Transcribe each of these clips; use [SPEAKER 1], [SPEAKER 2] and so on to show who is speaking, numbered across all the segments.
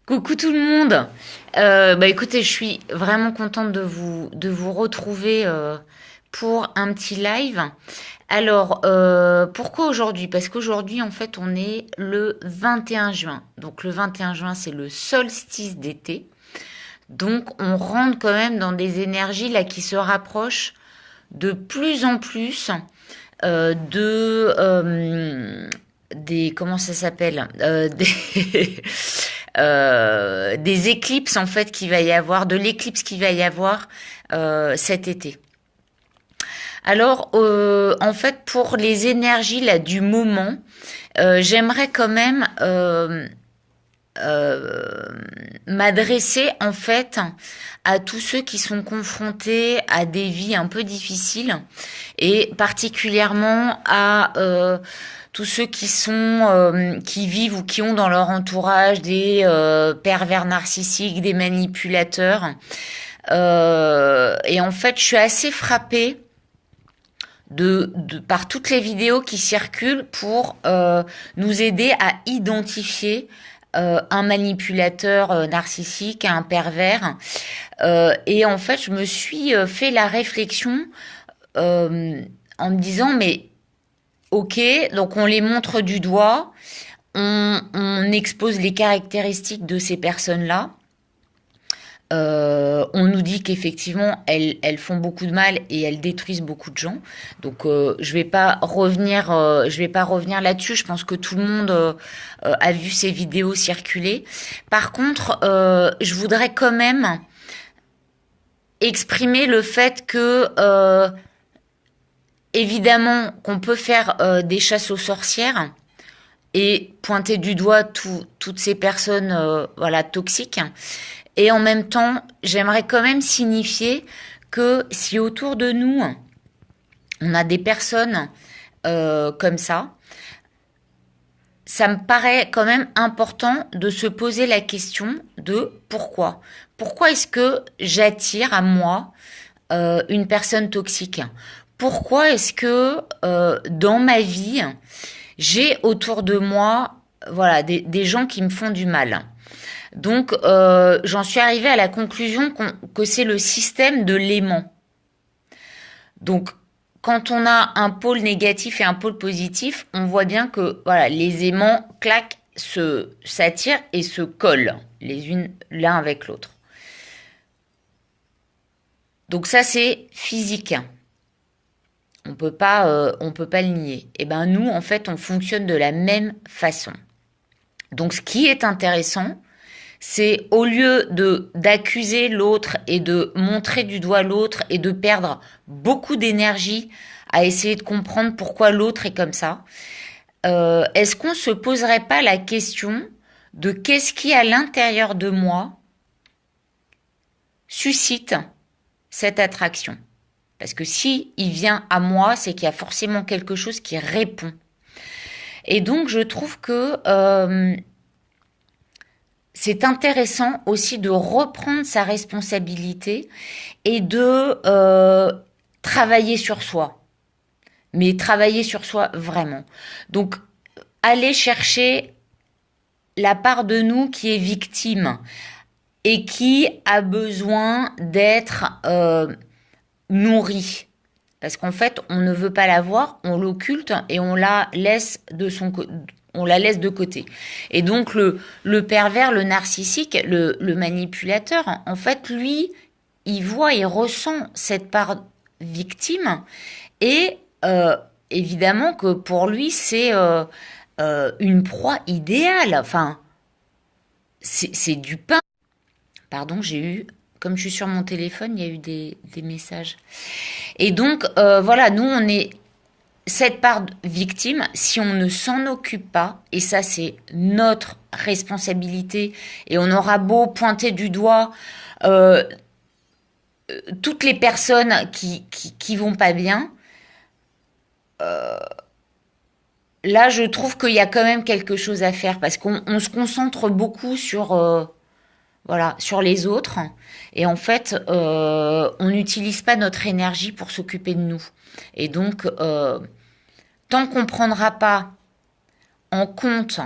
[SPEAKER 1] Coucou tout le monde. Écoutez, je suis vraiment contente de vous retrouver pour un petit live. Alors, pourquoi aujourd'hui? Parce qu'aujourd'hui, en fait, on est le 21 juin. Donc, le 21 juin, c'est le solstice d'été. Donc, on rentre quand même dans des énergies là qui se rapprochent de plus en plus des comment ça s'appelle des éclipses en fait qu'il va y avoir, de l'éclipse qu'il va y avoir cet été. Alors en fait pour les énergies là du moment, j'aimerais quand même m'adresser en fait à tous ceux qui sont confrontés à des vies un peu difficiles et particulièrement à tous ceux qui vivent ou qui ont dans leur entourage des pervers narcissiques, des manipulateurs. Et en fait, je suis assez frappée par toutes les vidéos qui circulent pour nous aider à identifier un manipulateur narcissique, un pervers. Et en fait, je me suis fait la réflexion en me disant, mais ok, donc on les montre du doigt, on expose les caractéristiques de ces personnes-là. On nous dit qu'effectivement elles font beaucoup de mal et elles détruisent beaucoup de gens. Donc je vais pas revenir là-dessus. Je pense que tout le monde a vu ces vidéos circuler. Par contre, je voudrais quand même exprimer le fait que évidemment qu'on peut faire des chasses aux sorcières et pointer du doigt toutes ces personnes voilà toxiques. Et en même temps, j'aimerais quand même signifier que si autour de nous, on a des personnes comme ça me paraît quand même important de se poser la question de pourquoi. Pourquoi est-ce que j'attire à moi une personne toxique? Pourquoi est-ce que dans ma vie, j'ai autour de moi voilà, des gens qui me font du mal? Donc, j'en suis arrivée à la conclusion que c'est le système de l'aimant. Donc, quand on a un pôle négatif et un pôle positif, on voit bien que voilà, les aimants, clac, s'attirent et se collent les unes l'un avec l'autre. Donc ça, c'est physique. On peut pas le nier. Et ben nous, en fait, on fonctionne de la même façon. Donc, ce qui est intéressant, c'est au lieu d'accuser l'autre et de montrer du doigt l'autre et de perdre beaucoup d'énergie à essayer de comprendre pourquoi l'autre est comme ça, est-ce qu'on se poserait pas la question de qu'est-ce qui à l'intérieur de moi suscite cette attraction? Parce que si il vient à moi, c'est qu'il y a forcément quelque chose qui répond. Et donc je trouve que c'est intéressant aussi de reprendre sa responsabilité et de travailler sur soi. Mais travailler sur soi vraiment. Donc, aller chercher la part de nous qui est victime et qui a besoin d'être nourrie. Parce qu'en fait, on ne veut pas la voir, on l'occulte et on la laisse de côté. Et donc le pervers, le narcissique, le manipulateur, en fait, lui, il voit et ressent cette part victime et évidemment que pour lui, c'est une proie idéale. Enfin, c'est du pain. Pardon, comme je suis sur mon téléphone, il y a eu des messages. Et donc, voilà, nous, on est cette part victime, si on ne s'en occupe pas, et ça c'est notre responsabilité, et on aura beau pointer du doigt toutes les personnes qui vont pas bien, là je trouve qu'il y a quand même quelque chose à faire, parce qu'on se concentre beaucoup voilà, sur les autres, et en fait on n'utilise pas notre énergie pour s'occuper de nous. Et donc tant qu'on ne prendra pas en compte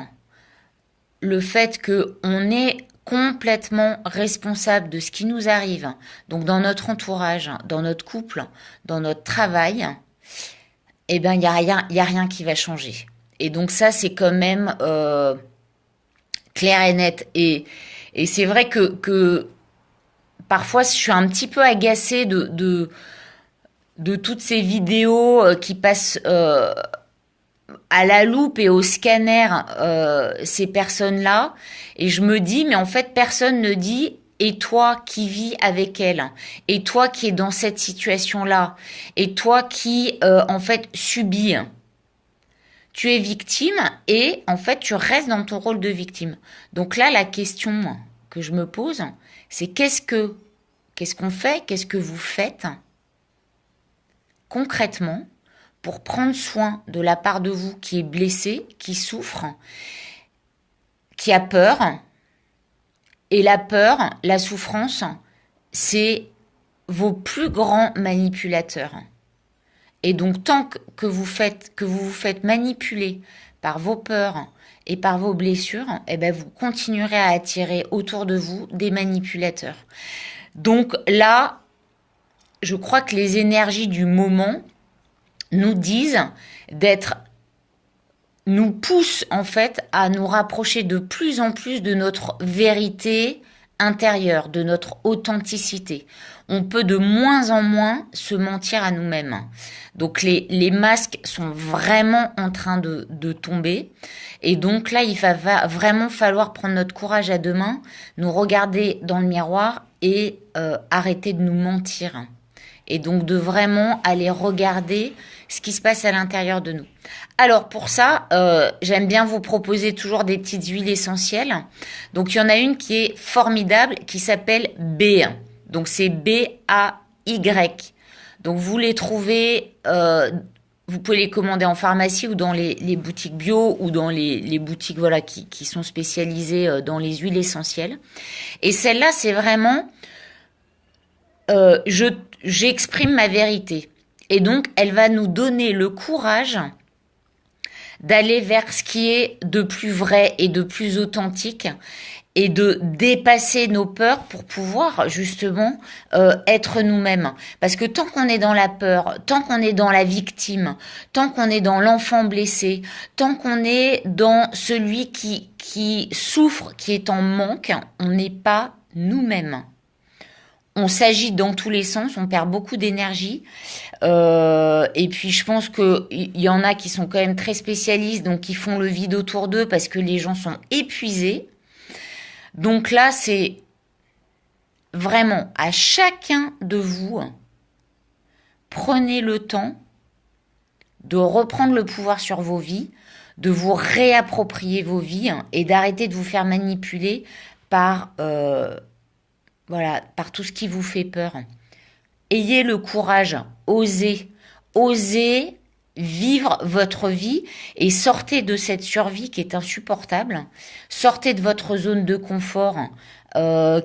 [SPEAKER 1] le fait qu'on est complètement responsable de ce qui nous arrive, donc dans notre entourage, dans notre couple, dans notre travail, eh ben il y a rien qui va changer. Et donc ça, c'est quand même clair et net. Et c'est vrai que parfois, je suis un petit peu agacée de toutes ces vidéos qui passent à la loupe et au scanner ces personnes-là. Et je me dis, mais en fait, personne ne dit, et toi qui vis avec elle, et toi qui es dans cette situation-là, et toi qui, en fait, subis. Tu es victime et, en fait, tu restes dans ton rôle de victime. Donc là, la question que je me pose, c'est qu'est-ce qu'on fait, qu'est-ce que vous faites concrètement pour prendre soin de la part de vous qui est blessée, qui souffre, qui a peur. Et la peur, la souffrance, c'est vos plus grands manipulateurs. Et donc, tant que vous vous faites manipuler par vos peurs et par vos blessures, eh ben, vous continuerez à attirer autour de vous des manipulateurs. Donc là, je crois que les énergies du moment nous disent nous poussent en fait à nous rapprocher de plus en plus de notre vérité intérieure, de notre authenticité. On peut de moins en moins se mentir à nous-mêmes. Donc les masques sont vraiment en train de tomber. Et donc là, il va vraiment falloir prendre notre courage à deux mains, nous regarder dans le miroir et arrêter de nous mentir. Et donc de vraiment aller regarder ce qui se passe à l'intérieur de nous. Alors pour ça, j'aime bien vous proposer toujours des petites huiles essentielles. Donc il y en a une qui est formidable, qui s'appelle B. Donc c'est B-A-Y. Donc vous les trouvez, vous pouvez les commander en pharmacie ou dans les boutiques bio ou dans les boutiques voilà qui sont spécialisées dans les huiles essentielles. Et celle-là, c'est vraiment, j'exprime ma vérité. Et donc, elle va nous donner le courage d'aller vers ce qui est de plus vrai et de plus authentique et de dépasser nos peurs pour pouvoir justement être nous-mêmes. Parce que tant qu'on est dans la peur, tant qu'on est dans la victime, tant qu'on est dans l'enfant blessé, tant qu'on est dans celui qui souffre, qui est en manque, on n'est pas nous-mêmes. On s'agite dans tous les sens, on perd beaucoup d'énergie. Et puis je pense que il y en a qui sont quand même très spécialistes, donc qui font le vide autour d'eux parce que les gens sont épuisés. Donc là, c'est vraiment à chacun de vous, prenez le temps de reprendre le pouvoir sur vos vies, de vous réapproprier vos vies et d'arrêter de vous faire manipuler par par tout ce qui vous fait peur. Ayez le courage, osez vivre votre vie et sortez de cette survie qui est insupportable. Sortez de votre zone de confort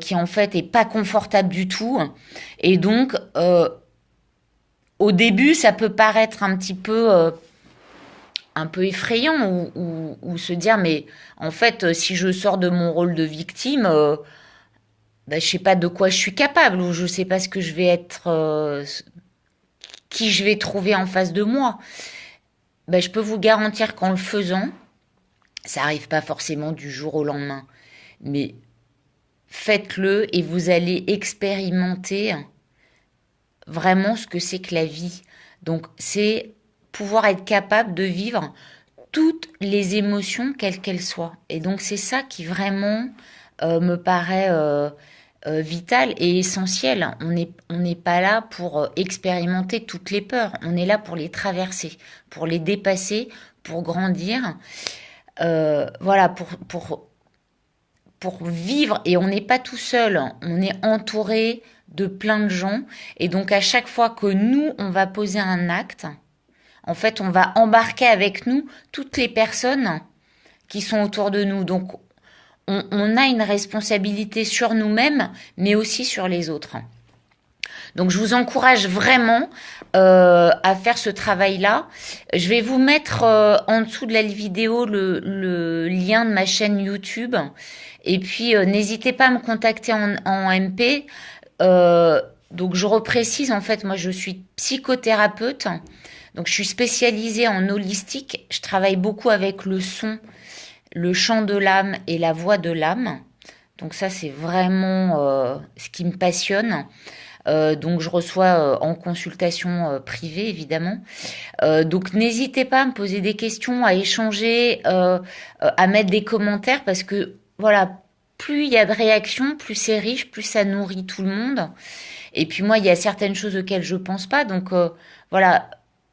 [SPEAKER 1] qui en fait est pas confortable du tout. Et donc, au début, ça peut paraître un peu effrayant ou se dire mais en fait, si je sors de mon rôle de victime, je sais pas de quoi je suis capable ou je sais pas ce que je vais être, qui je vais trouver en face de moi. Je peux vous garantir qu'en le faisant, ça arrive pas forcément du jour au lendemain, mais faites-le et vous allez expérimenter vraiment ce que c'est que la vie. Donc c'est pouvoir être capable de vivre toutes les émotions quelles qu'elles soient. Et donc c'est ça qui vraiment me paraît vital et essentiel. On n'est pas là pour expérimenter toutes les peurs. On est là pour les traverser, pour les dépasser, pour grandir. Pour vivre. Et on n'est pas tout seul. On est entouré de plein de gens. Et donc à chaque fois que nous, on va poser un acte, en fait, on va embarquer avec nous toutes les personnes qui sont autour de nous. Donc on a une responsabilité sur nous-mêmes, mais aussi sur les autres. Donc je vous encourage vraiment à faire ce travail-là. Je vais vous mettre en dessous de la vidéo le lien de ma chaîne YouTube. Et puis n'hésitez pas à me contacter en MP. Donc je reprécise, en fait, moi je suis psychothérapeute. Donc je suis spécialisée en holistique. Je travaille beaucoup avec le son, le chant de l'âme et la voix de l'âme. Donc ça, c'est vraiment ce qui me passionne. Donc je reçois en consultation privée, évidemment. Donc n'hésitez pas à me poser des questions, à échanger, à mettre des commentaires, parce que voilà, plus il y a de réactions, plus c'est riche, plus ça nourrit tout le monde. Et puis moi, il y a certaines choses auxquelles je pense pas. Donc voilà,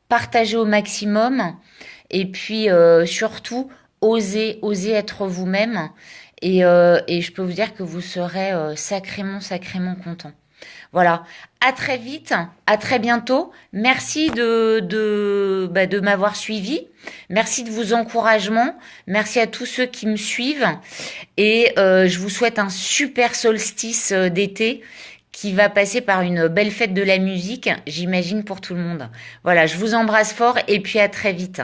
[SPEAKER 1] partagez au maximum. Et puis surtout, osez être vous-même. Et je peux vous dire que vous serez sacrément content. Voilà. À très vite, à très bientôt. Merci de m'avoir suivi. Merci de vos encouragements. Merci à tous ceux qui me suivent. Et je vous souhaite un super solstice d'été qui va passer par une belle fête de la musique, j'imagine, pour tout le monde. Voilà, je vous embrasse fort et puis à très vite.